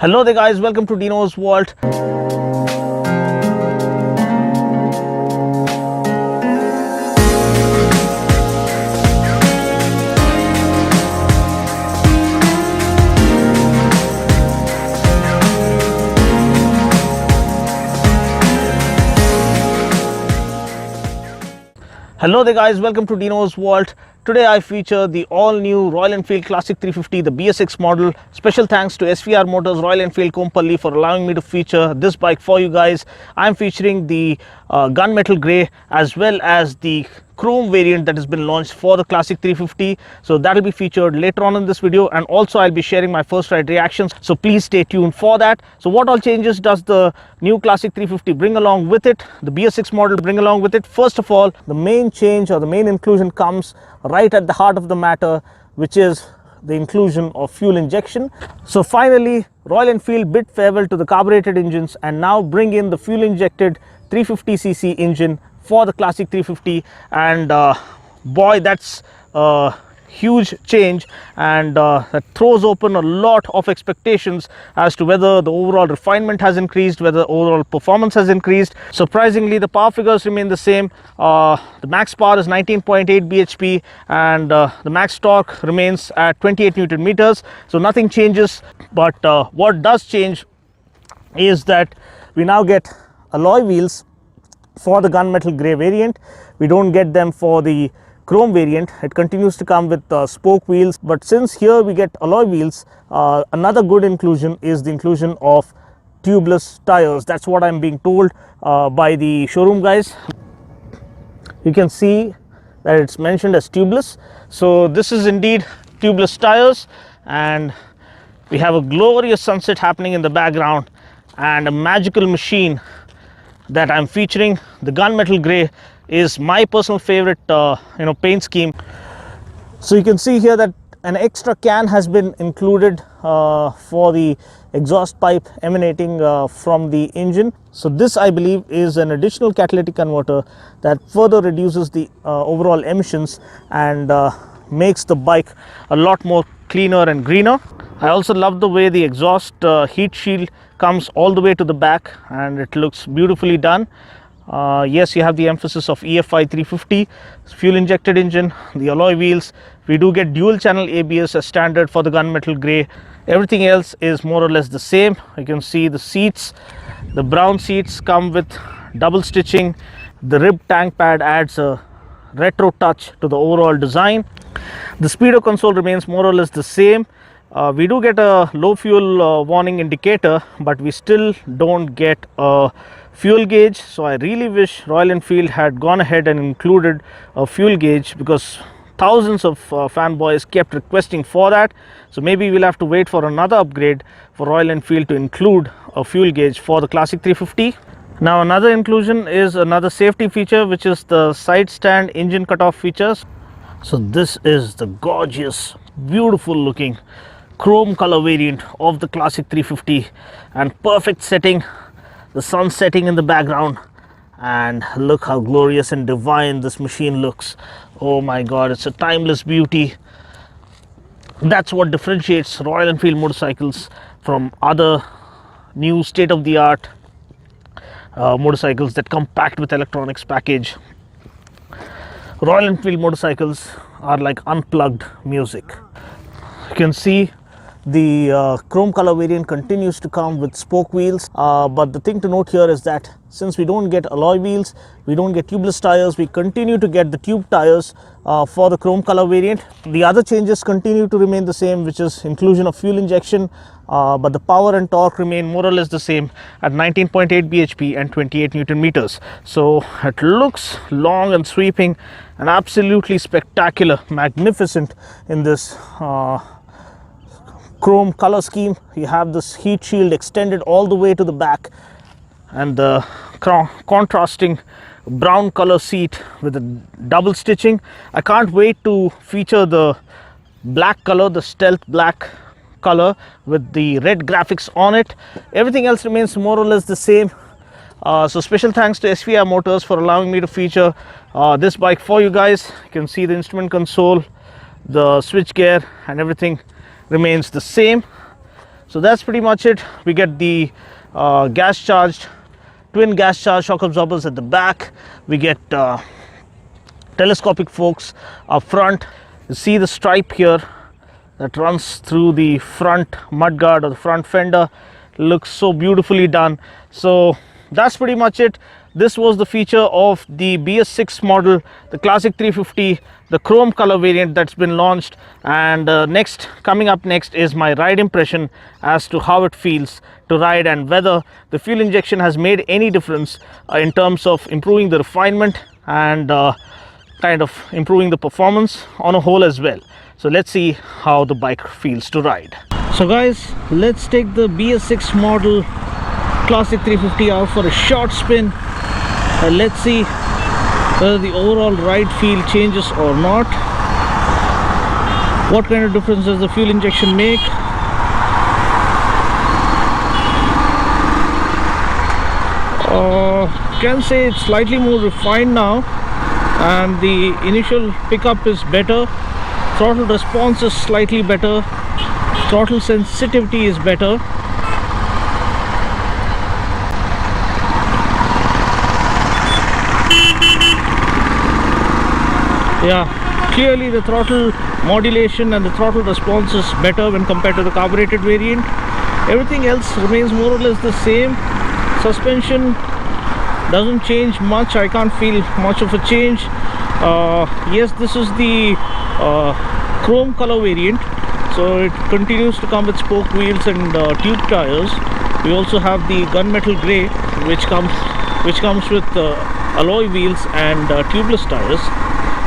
Hello there guys, welcome to Dino's Vault. Hello there guys, welcome to Dino's Vault. Today I feature the all-new Royal Enfield Classic 350, the BS6 model. Special thanks to SVR Motors Royal Enfield Kompally for allowing me to feature this bike for you guys. I'm featuring the gunmetal grey as well as the chrome variant that has been launched for the Classic 350. So that will be featured later on in this video, and also I'll be sharing my first ride reactions. So please stay tuned for that. So what all changes does the new Classic 350 bring along with it, the BS6 model bring along with it? First of all, the main change or the main inclusion comes right at the heart of the matter, which is the inclusion of fuel injection. So finally, Royal Enfield bid farewell to the carbureted engines and now bring in the fuel injected 350cc engine for the Classic 350, and boy, that's a huge change, and that throws open a lot of expectations as to whether the overall refinement has increased, whether overall performance has increased. Surprisingly, the power figures remain the same. The max power is 19.8 bhp and the max torque remains at 28 newton meters, so nothing changes. But what does change is that we now get alloy wheels for the gunmetal grey variant. We don't get them for the chrome variant. It continues to come with spoke wheels, but since here we get alloy wheels, another good inclusion is the inclusion of tubeless tires. That's what I'm being told by the showroom guys. You can see that it's mentioned as tubeless, so this is indeed tubeless tires, and we have a glorious sunset happening in the background and a magical machine that I'm featuring. The gunmetal grey is my personal favorite paint scheme. So you can see here that an extra can has been included for the exhaust pipe emanating from the engine. So this, I believe, is an additional catalytic converter that further reduces the overall emissions and makes the bike a lot more cleaner and greener. I also love the way the exhaust heat shield comes all the way to the back, and it looks beautifully done. Yes, you have the emphasis of EFI 350 fuel injected engine, the alloy wheels. We do get dual channel ABS as standard for the gunmetal grey. Everything else is more or less the same. You can see the seats, the brown seats come with double stitching. The rib tank pad adds a retro touch to the overall design. The speedo console remains more or less the same. We do get a low fuel warning indicator, but we still don't get a fuel gauge. So I really wish Royal Enfield had gone ahead and included a fuel gauge, because thousands of fanboys kept requesting for that. So maybe we'll have to wait for another upgrade for Royal Enfield to include a fuel gauge for the Classic 350. Now another inclusion is another safety feature, which is the side stand engine cutoff features. So this is the gorgeous, beautiful looking chrome color variant of the Classic 350, and perfect setting, the sun setting in the background, and look how glorious and divine this machine looks. Oh my god, it's a timeless beauty. That's what differentiates Royal Enfield motorcycles from other new state-of-the-art motorcycles that come packed with electronics package. Royal Enfield motorcycles are like unplugged music. You can see the chrome color variant continues to come with spoke wheels, but the thing to note here is that since we don't get alloy wheels, we don't get tubeless tires, we continue to get the tube tires for the chrome color variant. The other changes continue to remain the same, which is inclusion of fuel injection, but the power and torque remain more or less the same at 19.8 bhp and 28 newton meters. So it looks long and sweeping and absolutely spectacular, magnificent in this chrome color scheme. You have this heat shield extended all the way to the back, and the contrasting brown color seat with the double stitching. I can't wait to feature the black color, the stealth black color with the red graphics on it. Everything else remains more or less the same. So special thanks to SVR Motors for allowing me to feature this bike for you guys. You can see the instrument console, the switch gear, and everything remains the same. So that's pretty much it. We get the gas charged, twin gas charged shock absorbers at the back. We get telescopic forks up front. You see the stripe here that runs through the front mudguard or the front fender. Looks so beautifully done. So that's pretty much it. This was the feature of the BS6 model, the Classic 350, the chrome color variant that's been launched. And coming up next is my ride impression as to how it feels to ride and whether the fuel injection has made any difference in terms of improving the refinement and kind of improving the performance on a whole as well. So let's see how the bike feels to ride. So guys, let's take the BS6 model Classic 350 out for a short spin. Let's see whether the overall ride feel changes or not. What kind of difference does the fuel injection make? Can say it's slightly more refined now, and the initial pickup is better. Throttle response is slightly better. Throttle sensitivity is better. Yeah, clearly the throttle modulation and the throttle response is better when compared to the carbureted variant. Everything else remains more or less the same. Suspension doesn't change much. I can't feel much of a change. Yes, this is the chrome color variant, so it continues to come with spoke wheels and tube tires. We also have the gunmetal grey, which comes with alloy wheels and tubeless tires.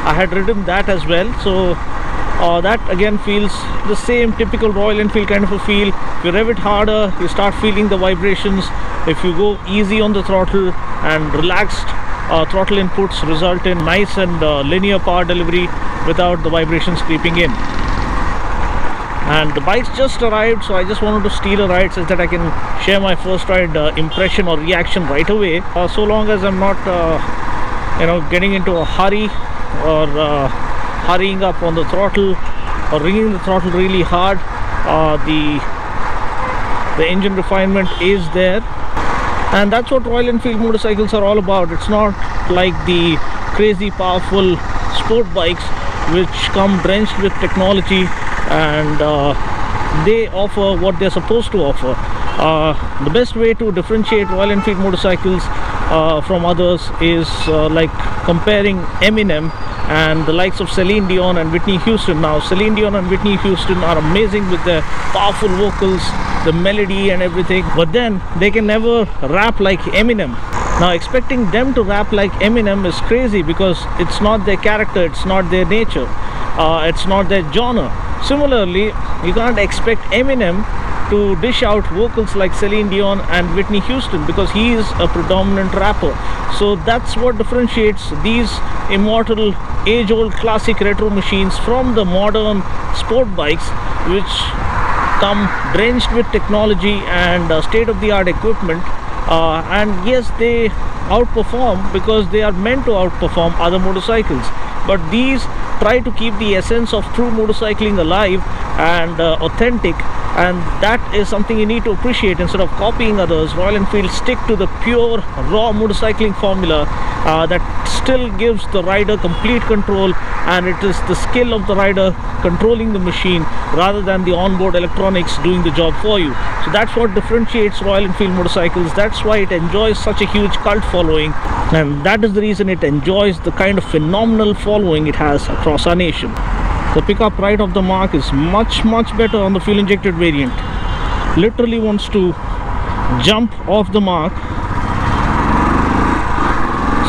I had ridden that as well, so that again feels the same typical Royal Enfield kind of a feel. If you rev it harder, you start feeling the vibrations. If you go easy on the throttle, and relaxed throttle inputs result in nice and linear power delivery without the vibrations creeping in. And the bike's just arrived, so I just wanted to steal a ride so that I can share my first ride impression or reaction right away. So long as I'm not getting into a hurry or hurrying up on the throttle or ringing the throttle really hard, the engine refinement is there. And that's what Royal Enfield motorcycles are all about. It's not like the crazy powerful sport bikes which come drenched with technology and they offer what they're supposed to offer. The best way to differentiate Royal Enfield motorcycles from others is like comparing Eminem and the likes of Celine Dion and Whitney Houston. Now Celine Dion and Whitney Houston are amazing with their powerful vocals, the melody and everything, but then they can never rap like Eminem. Now expecting them to rap like Eminem is crazy because it's not their character, it's not their nature, it's not their genre. Similarly, you can't expect Eminem to dish out vocals like Celine Dion and Whitney Houston because he is a predominant rapper. So that's what differentiates these immortal, age-old classic retro machines from the modern sport bikes which come drenched with technology and state-of-the-art equipment. And yes, they outperform because they are meant to outperform other motorcycles, but these try to keep the essence of true motorcycling alive and authentic, and that is something you need to appreciate. Instead of copying others, Royal Enfield stick to the pure raw motorcycling formula that still gives the rider complete control, and it is the skill of the rider controlling the machine rather than the onboard electronics doing the job for you. So that's what differentiates Royal Enfield motorcycles. That's why it enjoys such a huge cult following, and that is the reason it enjoys the kind of phenomenal following it has across our nation. The pickup right off the mark is much better on the fuel injected variant. Literally wants to jump off the mark.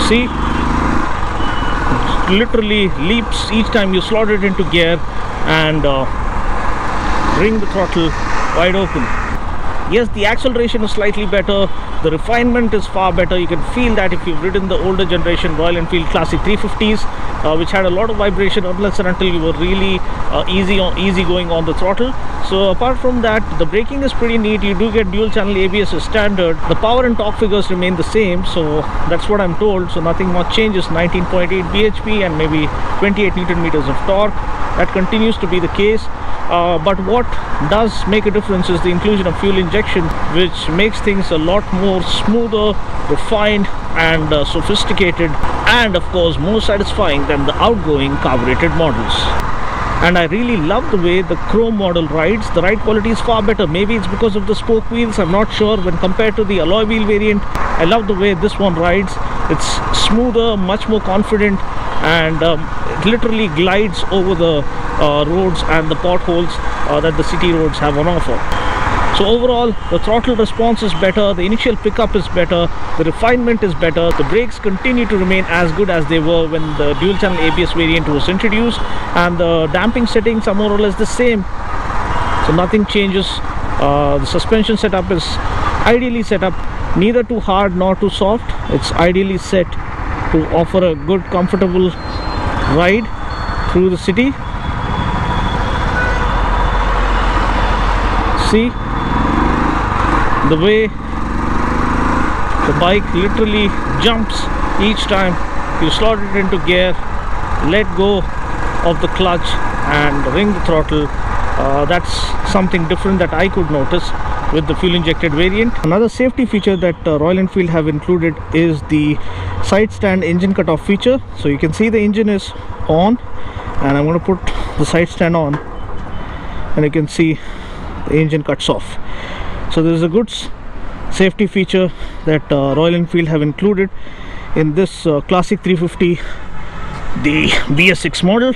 See, literally leaps each time you slot it into gear and ring the throttle wide open. Yes, the acceleration is slightly better, the refinement is far better. You can feel that if you've ridden the older generation Royal Enfield Classic 350s, which had a lot of vibration unless and until you were really easy going on the throttle. So apart from that, the braking is pretty neat. You do get dual channel ABS as standard. The power and torque figures remain the same, so that's what I'm told. So nothing much changes. 19.8 bhp and maybe 28 newton meters of torque. That continues to be the case. But what does make a difference is the inclusion of fuel injection, which makes things a lot more smoother, refined and sophisticated, and of course more satisfying than the outgoing carbureted models. And I really love the way the chrome model rides. The ride quality is far better. Maybe it's because of the spoke wheels, I'm not sure. When compared to the alloy wheel variant, I love the way this one rides. It's smoother, much more confident, and it literally glides over the roads and the potholes that the city roads have on offer. So overall, the throttle response is better, the initial pickup is better, the refinement is better, the brakes continue to remain as good as they were when the dual channel ABS variant was introduced, and the damping settings are more or less the same, so nothing changes. The suspension setup is ideally set up, neither too hard nor too soft. It's ideally set to offer a good comfortable ride through the city. See the way the bike literally jumps each time you slot it into gear, let go of the clutch and ring the throttle. That's something different that I could notice with the fuel injected variant. Another safety feature that Royal Enfield have included is the side stand engine cutoff feature. So you can see the engine is on, and I'm going to put the side stand on, and you can see the engine cuts off. So there is a good safety feature that Royal Enfield have included in this Classic 350, the BS6 model.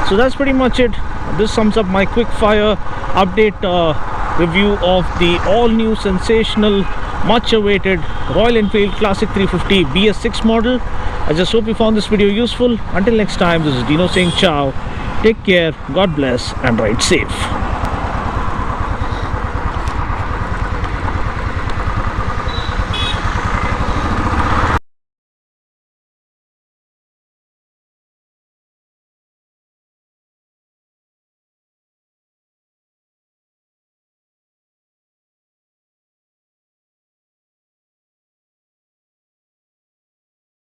So that's pretty much it. This sums up my quick fire update review of the all new, sensational, much awaited Royal Enfield Classic 350 BS6 model. I just hope you found this video useful. Until next time, this is Dino saying ciao, take care, God bless and ride safe.